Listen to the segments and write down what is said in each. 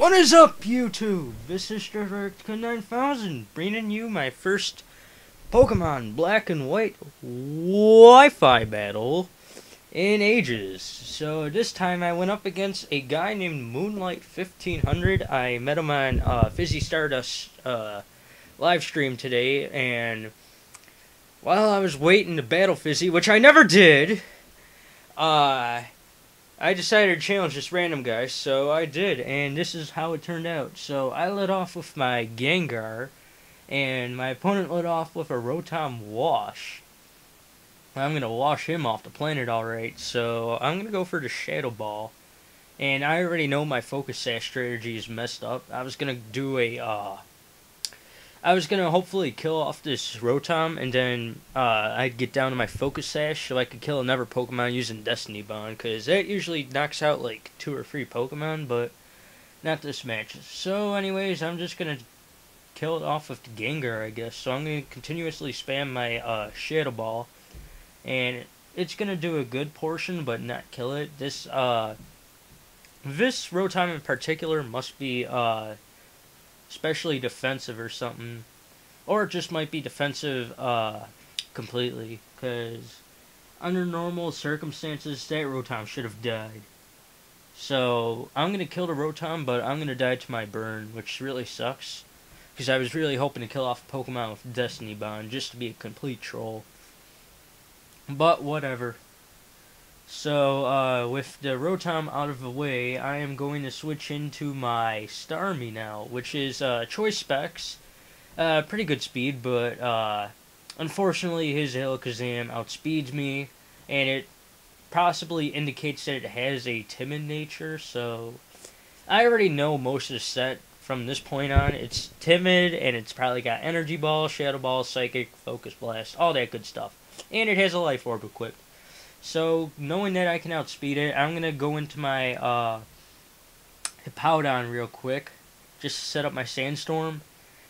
What is up, YouTube? This is Randorosu bringing you my first Pokemon Black and White Wi-Fi Battle in ages. So this time I went up against a guy named Moonlight1500. I met him on Fizzy Stardust live stream today, and while I was waiting to battle Fizzy, which I never did, I decided to challenge this random guy, so I did, and this is how it turned out. So I led off with my Gengar, and my opponent led off with a Rotom Wash. I'm going to wash him off the planet, alright, so I'm going to go for the Shadow Ball. And I already know my Focus Sash strategy is messed up. I was going to do I was going to hopefully kill off this Rotom, and then I'd get down to my Focus Sash so I could kill another Pokemon using Destiny Bond, because that usually knocks out like 2 or 3 Pokemon, but not this match. So anyways, I'm just going to kill it off with the Gengar, I guess. So I'm going to continuously spam my Shadow Ball, and it's going to do a good portion, but not kill it. This Rotom in particular must be especially defensive or something, or it just might be defensive completely, because under normal circumstances that Rotom should have died. So I'm gonna kill the Rotom, but I'm gonna die to my burn, which really sucks, because I was really hoping to kill off a Pokemon with Destiny Bond just to be a complete troll, but whatever. So, with the Rotom out of the way, I am going to switch into my Starmie now, which is, Choice Specs. Pretty good speed, but, unfortunately his Alakazam outspeeds me, and it possibly indicates that it has a timid nature, so I already know most of the set from this point on. It's timid, and it's probably got Energy Ball, Shadow Ball, Psychic, Focus Blast, all that good stuff. And it has a Life Orb equipped. So, knowing that I can outspeed it, I'm going to go into my Hippowdon real quick, just to set up my Sandstorm,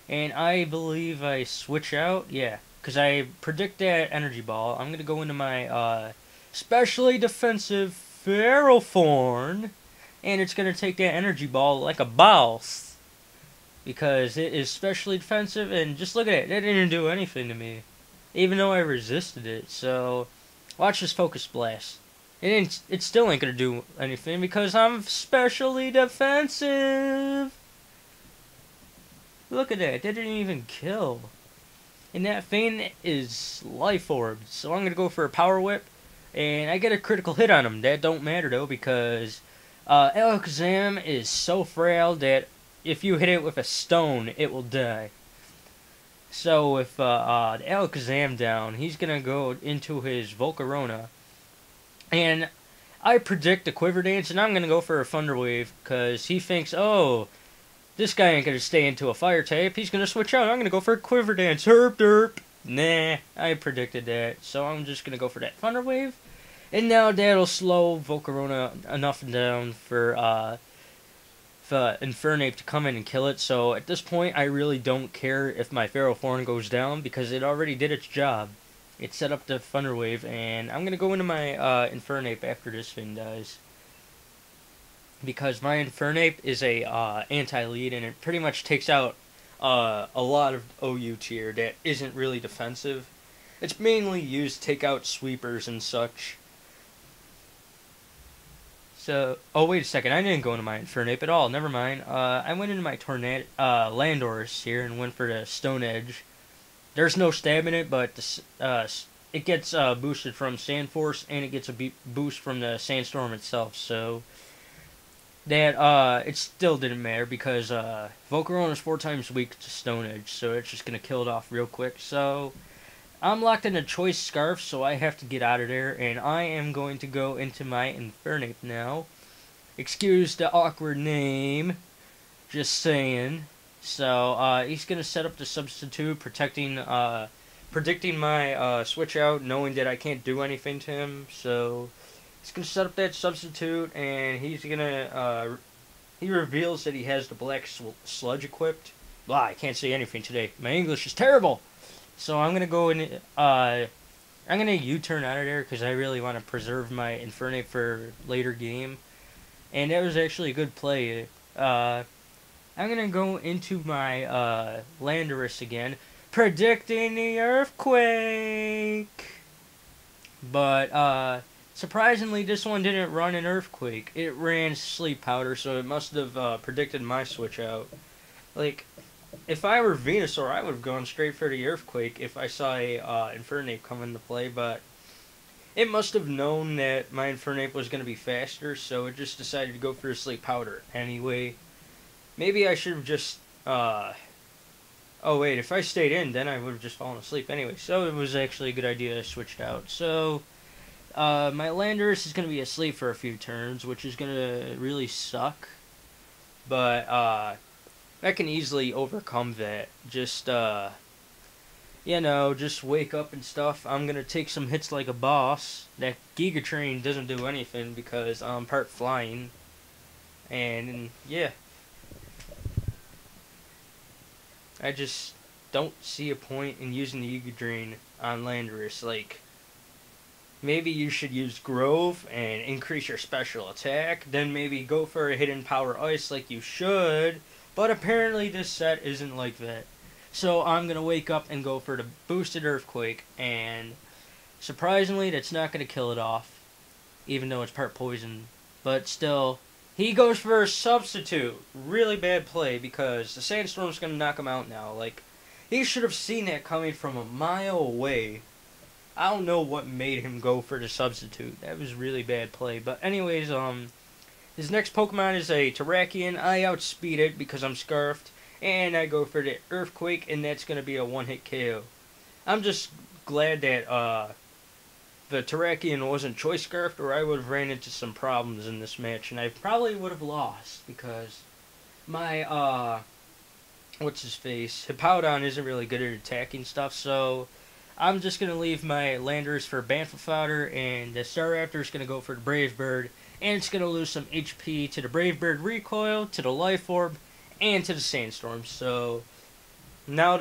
and I believe I switch out, yeah, because I predict that Energy Ball. I'm going to go into my specially defensive Ferrothorn, and it's going to take that Energy Ball like a boss, because it is specially defensive, and just look at it, it didn't do anything to me, even though I resisted it. So watch this Focus Blast. It still ain't gonna do anything because I'm specially defensive. Look at that. That didn't even kill. And that thing is Life Orb. So I'm gonna go for a Power Whip, and I get a critical hit on him. That don't matter though, because Alakazam is so frail that if you hit it with a stone, it will die. So with the Alakazam down, he's going to go into his Volcarona. And I predict a Quiver Dance, and I'm going to go for a Thunder Wave, because he thinks, oh, this guy ain't going to stay into a Fire type, he's going to switch out, I'm going to go for a Quiver Dance, herp derp. Nah, I predicted that, so I'm just going to go for that Thunder Wave. And now that'll slow Volcarona enough down for Infernape to come in and kill it. So at this point I really don't care if my Ferrothorn goes down, because it already did its job. It set up the Thunder Wave, and I'm gonna go into my Infernape after this thing dies, because my Infernape is a anti-lead, and it pretty much takes out a lot of OU tier that isn't really defensive. It's mainly used to take out sweepers and such. So, oh wait a second, I didn't go into my Infernape at all, never mind. I went into my Landorus here and went for the Stone Edge. There's no stab in it, but it gets boosted from Sand Force, and it gets a boost from the Sandstorm itself, so that, it still didn't matter, because Volcarona is 4 times weak to Stone Edge, so it's just gonna kill it off real quick. So I'm locked in a Choice Scarf, so I have to get out of there, and I am going to go into my Infernape now. Excuse the awkward name, just saying. So, he's going to set up the Substitute, predicting my switch out, knowing that I can't do anything to him. So he's going to set up that Substitute, and he's going to, he reveals that he has the Black Sludge equipped. Blah, I can't say anything today. My English is terrible. So I'm gonna go in. I'm gonna U-turn out of there because I really want to preserve my Infernape for later game. And that was actually a good play. I'm gonna go into my Landorus again, predicting the earthquake. But surprisingly, this one didn't run an earthquake. It ran sleep powder, so it must have predicted my switch out. Like, if I were Venusaur, I would have gone straight for the earthquake if I saw a Infernape come into play. But it must have known that my Infernape was going to be faster, so it just decided to go for a sleep powder anyway. Maybe I should have just, oh wait, if I stayed in, then I would have just fallen asleep anyway. So it was actually a good idea I switched out. So, my Landorus is going to be asleep for a few turns, which is going to really suck. But, I can easily overcome that. Just, you know, just wake up and stuff. I'm going to take some hits like a boss. That Giga Train doesn't do anything because I'm part flying. And, yeah. I just don't see a point in using the Giga Drain on Landorus. Like, maybe you should use Grove and increase your special attack. Then maybe go for a Hidden Power Ice like you should. But apparently this set isn't like that. So I'm going to wake up and go for the boosted Earthquake. And surprisingly, that's not going to kill it off. Even though it's part poison. But still, he goes for a substitute. Really bad play because the Sandstorm's going to knock him out now. Like, he should have seen that coming from a mile away. I don't know what made him go for the substitute. That was really bad play. But anyways, his next Pokemon is a Terrakion. I outspeed it because I'm Scarfed. And I go for the Earthquake, and that's going to be a one-hit KO. I'm just glad that the Terrakion wasn't Choice Scarfed, or I would have ran into some problems in this match. And I probably would have lost because my, what's-his-face, Hippowdon isn't really good at attacking stuff. So I'm just going to leave my Landorus for Banfa Fodder, and the Staraptor is going to go for the Brave Bird. And it's going to lose some HP to the Brave Bird Recoil, to the Life Orb, and to the Sandstorm. So now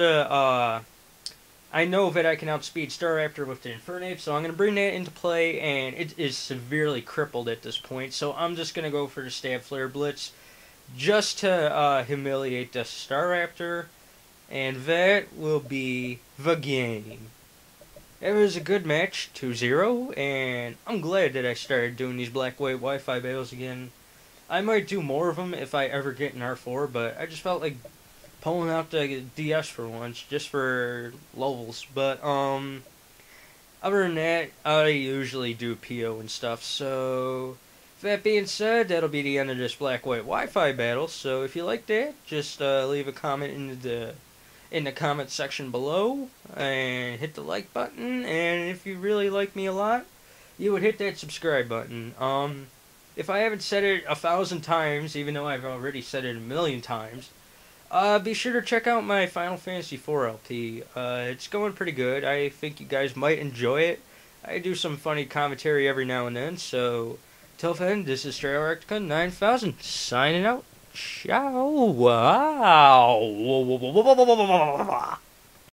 I know that I can outspeed Staraptor with the Infernape, so I'm going to bring that into play, and it is severely crippled at this point. So I'm just going to go for the Stab Flare Blitz just to humiliate the Staraptor, and that will be the game. It was a good match, 2-0, and I'm glad that I started doing these black-white Wi-Fi battles again. I might do more of them if I ever get an R4, but I just felt like pulling out the DS for once, just for levels. But, other than that, I usually do PO and stuff, so that being said, that'll be the end of this black-white Wi-Fi battle, so if you like that, just leave a comment in the comment section below, and hit the like button, and if you really like me a lot, you would hit that subscribe button. If I haven't said it 1,000 times, even though I've already said it 1,000,000 times, be sure to check out my Final Fantasy IV LP. It's going pretty good. I think you guys might enjoy it. I do some funny commentary every now and then, so till then, this is Randorosu 9000 signing out. Ciao. Wow.